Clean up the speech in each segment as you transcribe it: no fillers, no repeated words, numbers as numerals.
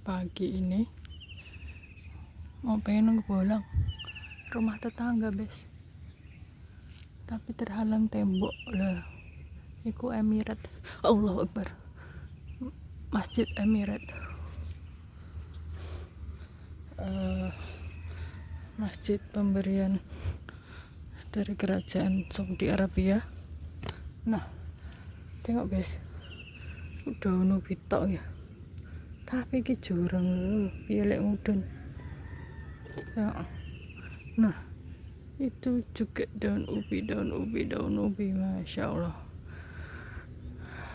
Pagi ini mau pengen ngebolong rumah tetangga tapi terhalang tembok lah. Iku Emirat, Allahu Akbar, Masjid Emirat, masjid pemberian dari kerajaan Saudi Arabia. Nah, tengok udah ubi tok ya, tapi ki jurang lho, piye lek mudun ya. Nah, itu juga daun ubi, masya Allah.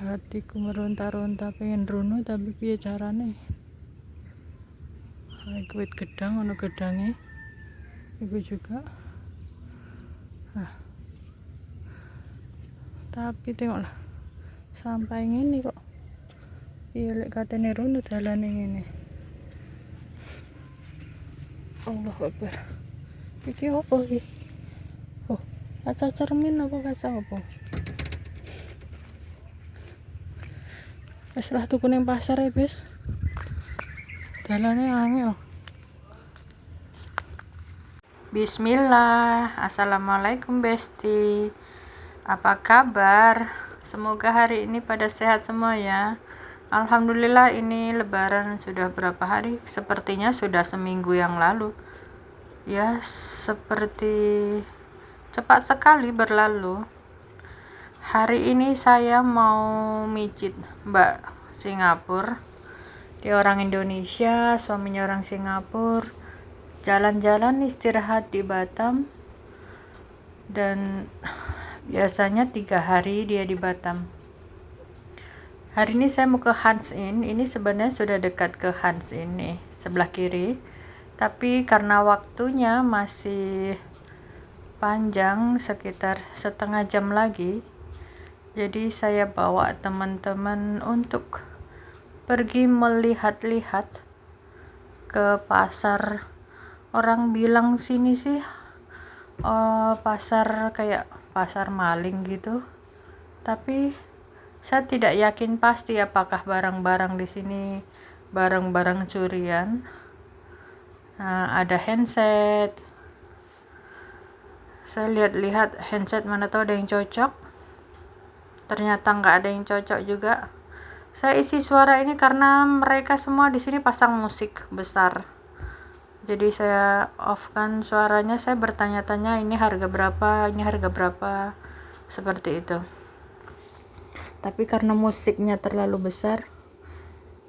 Hatiku meronta-ronta pengen rono, tapi piye carane? Iku wit gedang, ono gedange iku juga. Nah, tapi tengoklah sampai ngene kok, piye lek katene rono dalane ngene. Allahu Akbar, iki opo iki? Oh, kaca cermin apa kaca apa? Wis lah tuku ning pasar ya, dalane angel. Bismillah, assalamualaikum besti. Apa kabar? Semoga hari ini pada sehat semua ya. Alhamdulillah, ini lebaran sudah berapa hari? Sepertinya sudah seminggu yang lalu. Ya, seperti cepat sekali berlalu. Hari ini saya mau mijit Mbak Singapura. Dia orang Indonesia, suaminya orang Singapura. Jalan-jalan istirahat di Batam. Dan biasanya 3 hari dia di Batam. Hari ini saya mau ke Hans Inn. Ini sebenarnya sudah dekat ke Hans Inn nih, sebelah kiri. Tapi karena waktunya masih panjang, sekitar setengah jam lagi, jadi saya bawa teman-teman untuk pergi melihat-lihat ke pasar. Orang bilang sini sih pasar kayak pasar maling gitu, tapi saya tidak yakin pasti apakah barang-barang di sini barang-barang curian. Ada handset, saya lihat-lihat handset mana tahu ada yang cocok. Ternyata nggak ada yang cocok juga. Saya isi suara ini karena mereka semua di sini pasang musik besar. Jadi saya off-kan suaranya, saya bertanya-tanya ini harga berapa, seperti itu. Tapi karena musiknya terlalu besar,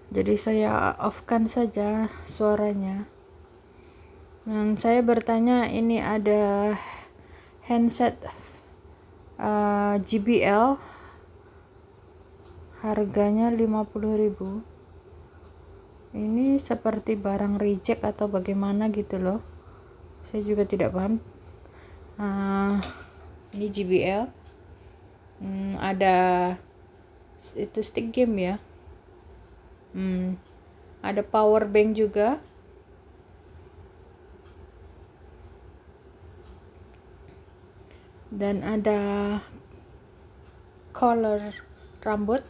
jadi saya off-kan saja suaranya. Dan saya bertanya, ini ada handset JBL, harganya 50.000. Ini seperti barang reject atau bagaimana gitu loh, saya juga tidak paham. Ini JBL, ada itu stick game ya. Ada power bank juga. Dan ada color rambut,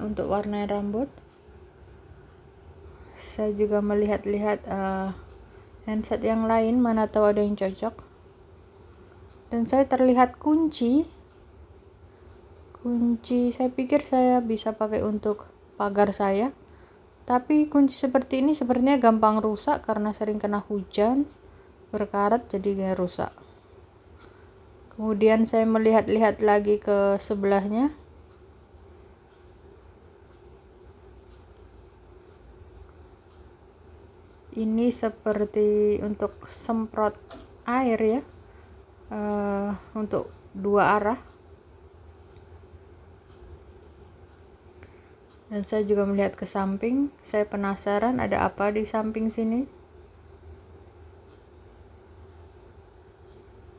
untuk warna rambut. Saya juga melihat-lihat handset yang lain, mana tahu ada yang cocok. Dan saya terlihat kunci, saya pikir saya bisa pakai untuk pagar saya. Tapi kunci seperti ini sebenarnya gampang rusak karena sering kena hujan, berkarat jadi gak rusak. Kemudian saya melihat-lihat lagi ke sebelahnya. Ini seperti untuk semprot air ya, untuk 2 arah. Dan saya juga melihat ke samping. Saya penasaran ada apa di samping sini.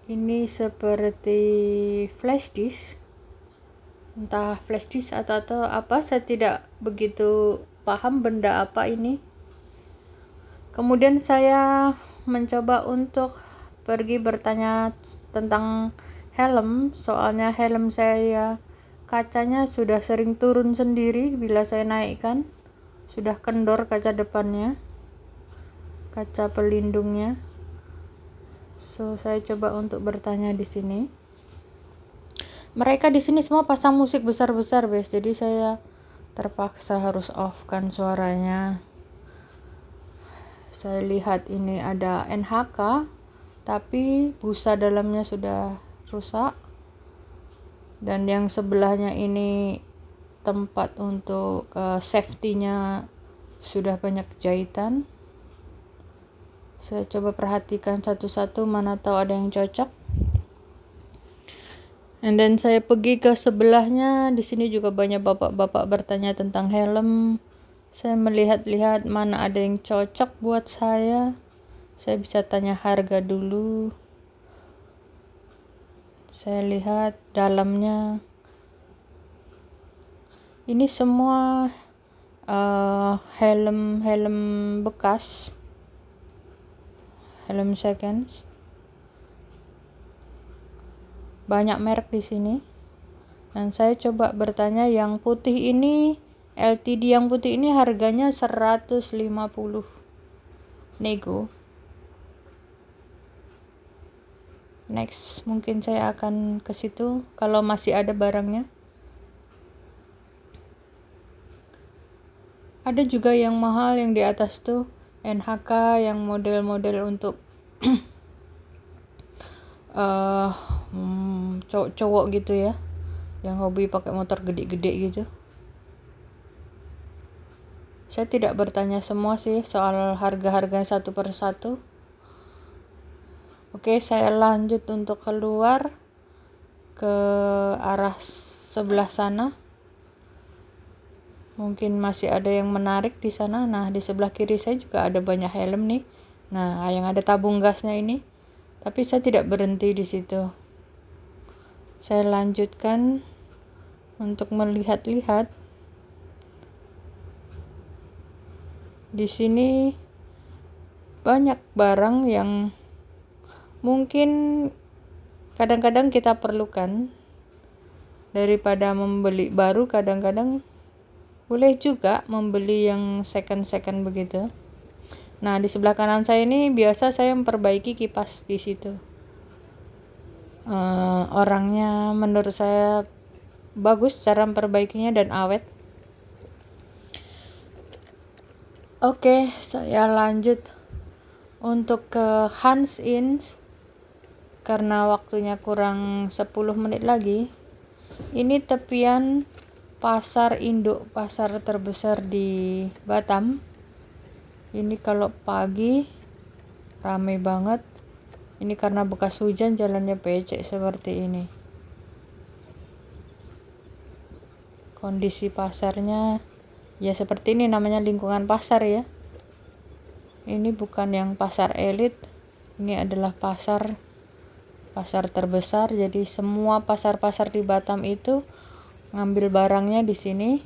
Ini seperti flash disk, entah flash disk atau apa, saya tidak begitu paham benda apa ini. Kemudian saya mencoba untuk pergi bertanya tentang helm, soalnya helm saya kacanya sudah sering turun sendiri bila saya naikkan. sudah kendor kaca depannya, kaca pelindungnya. So saya coba untuk bertanya di sini. Mereka di sini semua pasang musik besar-besar, guys. Jadi saya terpaksa harus off kan suaranya. Saya lihat ini ada NHK, tapi busa dalamnya sudah rusak. Dan yang sebelahnya ini tempat untuk safety-nya sudah banyak jahitan. Saya coba perhatikan satu-satu, mana tahu ada yang cocok. And then saya pergi ke sebelahnya. Di sini juga banyak bapak-bapak bertanya tentang helm. Saya melihat-lihat mana ada yang cocok buat saya. Saya bisa tanya harga dulu. Saya lihat dalamnya. Ini semua helm bekas, helm seconds. Banyak merek di sini. Dan saya coba bertanya yang putih ini, LTD yang putih ini harganya 150 nego. Next, mungkin saya akan ke situ kalau masih ada barangnya. Ada juga yang mahal yang di atas tuh, NHK yang model-model untuk cowok-cowok gitu ya, yang hobi pakai motor gede-gede gitu. Saya tidak bertanya semua sih soal harga-harga satu per satu. Oke, saya lanjut untuk keluar ke arah sebelah sana. Mungkin masih ada yang menarik di sana. Nah, di sebelah kiri saya juga ada banyak helm nih. Nah, yang ada tabung gasnya ini. Tapi saya tidak berhenti di situ. Saya lanjutkan untuk melihat-lihat. Di sini banyak barang yang mungkin kadang-kadang kita perlukan. Daripada membeli baru, kadang-kadang boleh juga membeli yang second begitu. Nah, di sebelah kanan saya ini biasa saya memperbaiki kipas di situ. Orangnya menurut saya bagus cara memperbaikinya dan awet. Oke, saya lanjut untuk ke Hans Inn karena waktunya kurang 10 menit lagi. Ini tepian pasar induk, pasar terbesar di Batam. Ini kalau pagi ramai banget. Ini karena bekas hujan jalannya becek seperti ini. Kondisi pasarnya ya seperti ini, namanya lingkungan pasar ya. Ini bukan yang pasar elit. Ini adalah pasar terbesar. Jadi semua pasar-pasar di Batam itu ngambil barangnya di sini,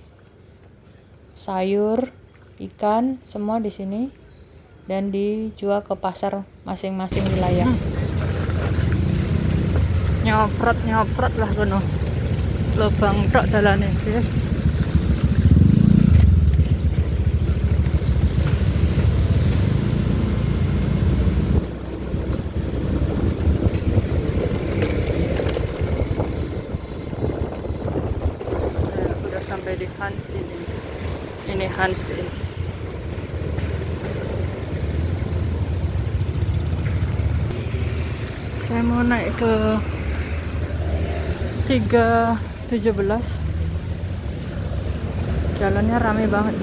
sayur, ikan, semua di sini, dan dijual ke pasar masing-masing wilayah. Nyoprot lah kono, lubang tok dalane, guys. Sampai di Hans ini Hans Inn. Saya mau naik ke 317. Jalannya ramai banget.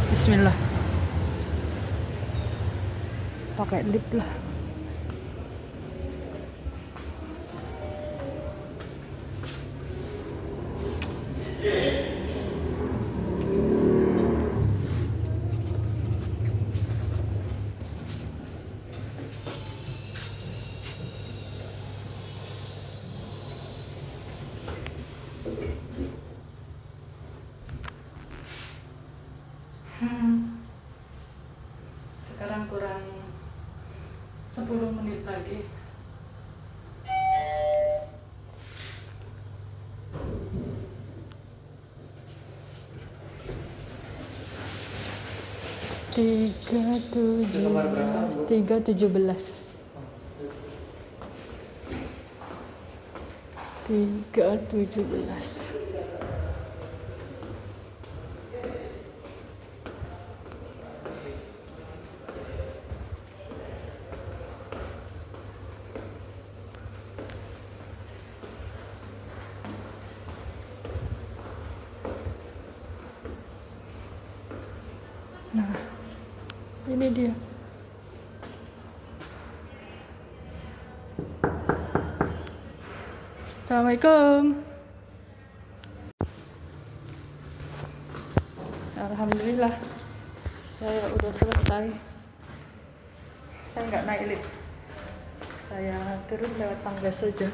Bismillah. Pakai lip lah. sekarang kurang 10 menit lagi. Tiga 17 3:17. Nah, ini dia. Assalamualaikum. Alhamdulillah, saya udah selesai. Saya nggak naik lift, saya turun lewat tangga saja.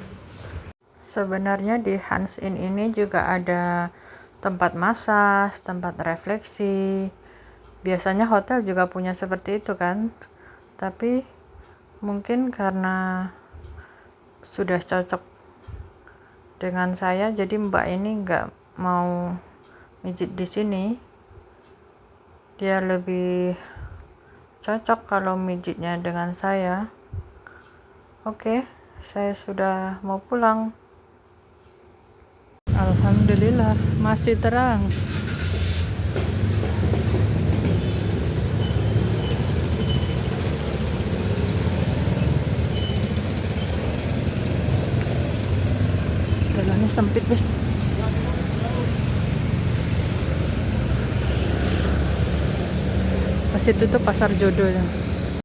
Sebenarnya di Hans Inn ini juga ada tempat massage, tempat refleksi. Biasanya hotel juga punya seperti itu kan, tapi mungkin karena sudah cocok dengan saya, jadi mbak ini nggak mau mijit di sini. Dia lebih cocok kalau mijitnya dengan saya. Oke, saya sudah mau pulang. Alhamdulillah masih terang. Jalannya sempit guys. Pas itu tuh pasar jodoh ya.